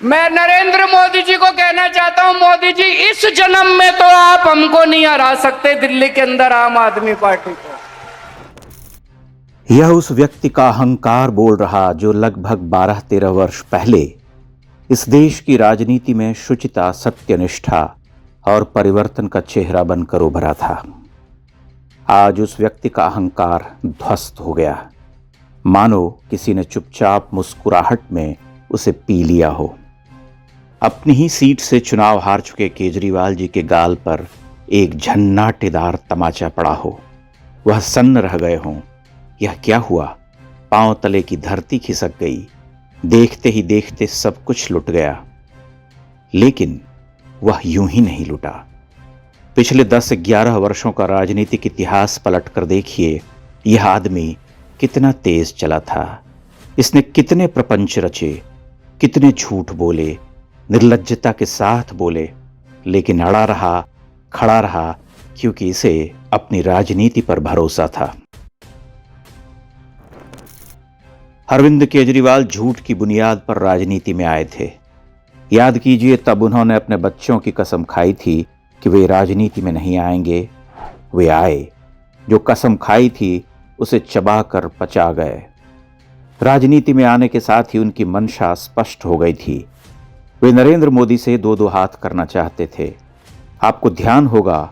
मैं नरेंद्र मोदी जी को कहना चाहता हूं, मोदी जी इस जन्म में तो आप हमको नहीं हरा सकते दिल्ली के अंदर आम आदमी पार्टी को। यह उस व्यक्ति का अहंकार बोल रहा जो लगभग 12-13 वर्ष पहले इस देश की राजनीति में शुचिता, सत्यनिष्ठा और परिवर्तन का चेहरा बनकर उभरा था। आज उस व्यक्ति का अहंकार ध्वस्त हो गया, मानो किसी ने चुपचाप मुस्कुराहट में उसे पी लिया हो। अपनी ही सीट से चुनाव हार चुके केजरीवाल जी के गाल पर एक झन्नाटेदार तमाचा पड़ा हो, वह सन्न रह गए हों। यह क्या हुआ? पांव तले की धरती खिसक गई, देखते ही देखते सब कुछ लुट गया। लेकिन वह यूं ही नहीं लुटा। पिछले 10-11 वर्षों का राजनीतिक इतिहास पलट कर देखिए, यह आदमी कितना तेज चला था। इसने कितने प्रपंच रचे, कितने झूठ बोले, निर्लज्जता के साथ बोले, लेकिन अड़ा रहा, खड़ा रहा, क्योंकि इसे अपनी राजनीति पर भरोसा था। अरविंद केजरीवाल झूठ की बुनियाद पर राजनीति में आए थे। याद कीजिए, तब उन्होंने अपने बच्चों की कसम खाई थी कि वे राजनीति में नहीं आएंगे। वे आए, जो कसम खाई थी उसे चबाकर पचा गए। राजनीति में आने के साथ ही उनकी मंशा स्पष्ट हो गई थी। वे नरेंद्र मोदी से दो हाथ करना चाहते थे। आपको ध्यान होगा,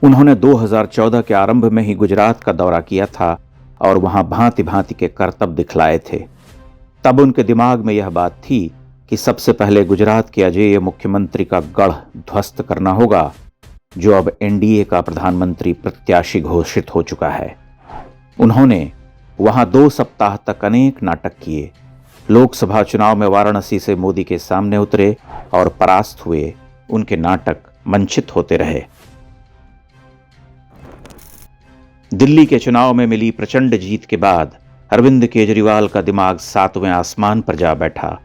उन्होंने 2014 के आरंभ में ही गुजरात का दौरा किया था और वहां भांति भांति के करतब दिखलाए थे। तब उनके दिमाग में यह बात थी कि सबसे पहले गुजरात के अजेय मुख्यमंत्री का गढ़ ध्वस्त करना होगा, जो अब एनडीए का प्रधानमंत्री प्रत्याशी घोषित हो चुका है। उन्होंने वहां 2 सप्ताह तक अनेक नाटक किए। लोकसभा चुनाव में वाराणसी से मोदी के सामने उतरे और परास्त हुए। उनके नाटक मंचित होते रहे। दिल्ली के चुनाव में मिली प्रचंड जीत के बाद अरविंद केजरीवाल का दिमाग 7वें आसमान पर जा बैठा।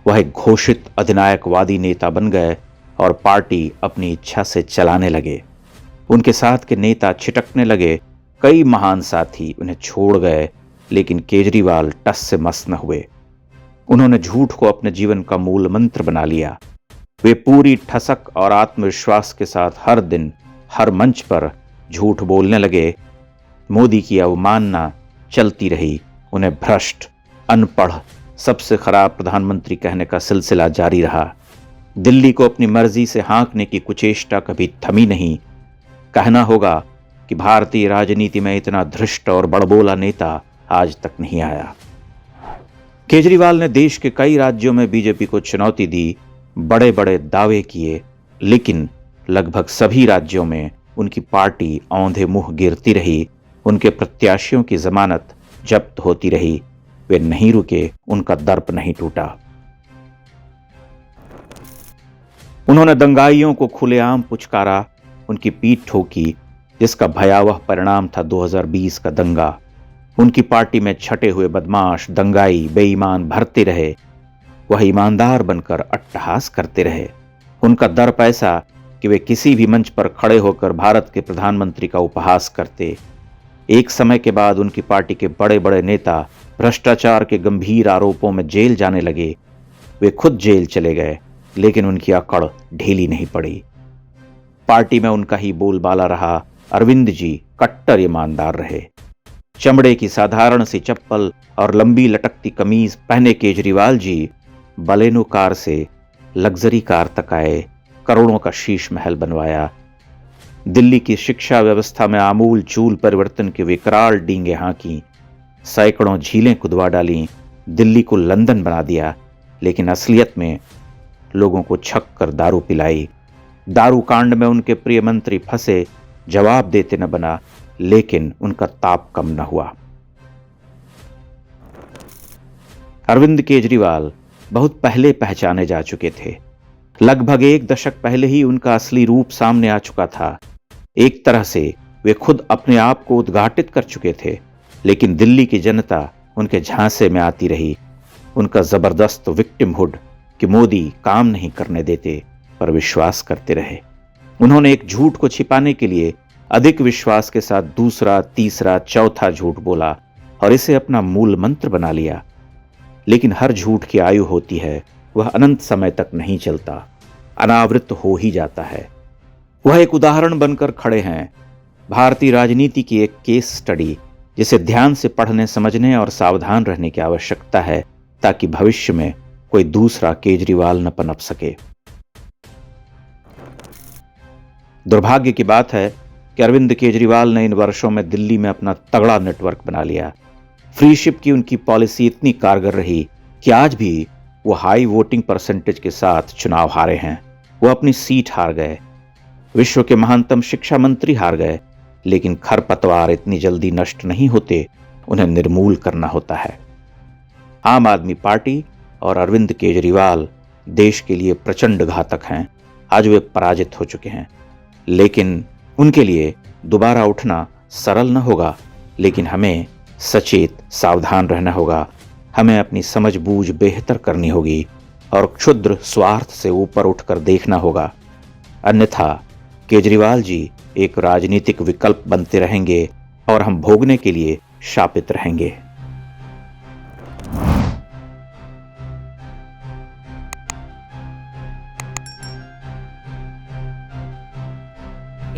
वह एक घोषित अधिनायकवादी नेता बन गए और पार्टी अपनी इच्छा से चलाने लगे। उनके साथ के नेता छिटकने लगे। कई महान साथी उन्हें छोड़ गए, लेकिन केजरीवाल टस से मस न हुए। उन्होंने झूठ को अपने जीवन का मूल मंत्र बना लिया। वे पूरी ठसक और आत्मविश्वास के साथ हर दिन, हर मंच पर झूठ बोलने लगे। मोदी की अवमानना चलती रही। उन्हें भ्रष्ट, अनपढ़, सबसे खराब प्रधानमंत्री कहने का सिलसिला जारी रहा। दिल्ली को अपनी मर्जी से हाँकने की कुचेष्टा कभी थमी नहीं। कहना होगा कि भारतीय राजनीति में इतना धृष्ट और बड़बोला नेता आज तक नहीं आया। केजरीवाल ने देश के कई राज्यों में बीजेपी को चुनौती दी, बड़े बड़े दावे किए, लेकिन लगभग सभी राज्यों में उनकी पार्टी औंधे मुंह गिरती रही। उनके प्रत्याशियों की जमानत जब्त होती रही। वे नहीं रुके, उनका दर्प नहीं टूटा। उन्होंने दंगाइयों को खुलेआम पुचकारा, उनकी पीठ ठोकी, जिसका भयावह परिणाम था 2020 का दंगा। उनकी पार्टी में छटे हुए बदमाश, दंगाई, बेईमान भरते रहे। वह ईमानदार बनकर अट्टहास करते रहे। उनका दर्प ऐसा कि वे किसी भी मंच पर खड़े होकर भारत के प्रधानमंत्री का उपहास करते। एक समय के बाद उनकी पार्टी के बड़े बड़े नेता भ्रष्टाचार के गंभीर आरोपों में जेल जाने लगे। वे खुद जेल चले गए, लेकिन उनकी अकड़ ढीली नहीं पड़ी। पार्टी में उनका ही बोलबाला रहा। अरविंद जी कट्टर ईमानदार रहे। चमड़े की साधारण सी चप्पल और लंबी लटकती कमीज पहने केजरीवाल जी बलेनो कार से लग्जरी कार तक आए। करोड़ों का शीश महल बनवाया। दिल्ली की शिक्षा व्यवस्था में आमूल चूल परिवर्तन के विकराल डींगे हाँकी। सैकड़ों झीलें खुदवा डाली। दिल्ली को लंदन बना दिया, लेकिन असलियत में लोगों को छक कर दारू पिलाई। दारू कांड में उनके प्रिय मंत्री फंसे, जवाब देते न बना, लेकिन उनका ताप कम न हुआ। अरविंद केजरीवाल बहुत पहले पहचाने जा चुके थे। लगभग 1 दशक पहले ही उनका असली रूप सामने आ चुका था। एक तरह से वे खुद अपने आप को उद्घाटित कर चुके थे, लेकिन दिल्ली की जनता उनके झांसे में आती रही। उनका जबरदस्त विक्टिमहुड कि मोदी काम नहीं करने देते, पर विश्वास करते रहे। उन्होंने एक झूठ को छिपाने के लिए अधिक विश्वास के साथ दूसरा, तीसरा, चौथा झूठ बोला और इसे अपना मूल मंत्र बना लिया। लेकिन हर झूठ की आयु होती है, वह अनंत समय तक नहीं चलता, अनावृत हो ही जाता है। वह एक उदाहरण बनकर खड़े हैं, भारतीय राजनीति की एक केस स्टडी, जिसे ध्यान से पढ़ने, समझने और सावधान रहने की आवश्यकता है, ताकि भविष्य में कोई दूसरा केजरीवाल न पनप सके। दुर्भाग्य की बात है कि अरविंद केजरीवाल ने इन वर्षों में दिल्ली में अपना तगड़ा नेटवर्क बना लिया। फ्रीशिप की उनकी पॉलिसी इतनी कारगर रही कि आज भी वो हाई वोटिंग परसेंटेज के साथ चुनाव हारे हैं। वो अपनी सीट हार गए, विश्व के महानतम शिक्षा मंत्री हार गए, लेकिन खरपतवार इतनी जल्दी नष्ट नहीं होते, उन्हें निर्मूल करना होता है। आम आदमी पार्टी और अरविंद केजरीवाल देश के लिए प्रचंड घातक हैं। आज वे पराजित हो चुके हैं, लेकिन उनके लिए दोबारा उठना सरल न होगा। लेकिन हमें सचेत, सावधान रहना होगा। हमें अपनी समझबूझ बेहतर करनी होगी और क्षुद्र स्वार्थ से ऊपर उठकर देखना होगा। अन्यथा केजरीवाल जी एक राजनीतिक विकल्प बनते रहेंगे और हम भोगने के लिए शापित रहेंगे।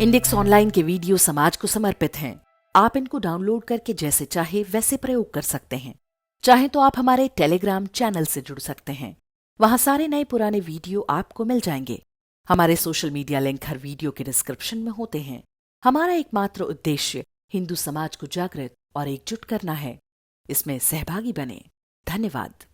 इंडेक्स ऑनलाइन के वीडियो समाज को समर्पित हैं। आप इनको डाउनलोड करके जैसे चाहे वैसे प्रयोग कर सकते हैं। चाहे तो आप हमारे टेलीग्राम चैनल से जुड़ सकते हैं। वहां सारे नए पुराने वीडियो आपको मिल जाएंगे। हमारे सोशल मीडिया लिंक हर वीडियो के डिस्क्रिप्शन में होते हैं। हमारा एकमात्र उद्देश्य हिंदू समाज को जागृत और एकजुट करना है। इसमें सहभागी बने। धन्यवाद।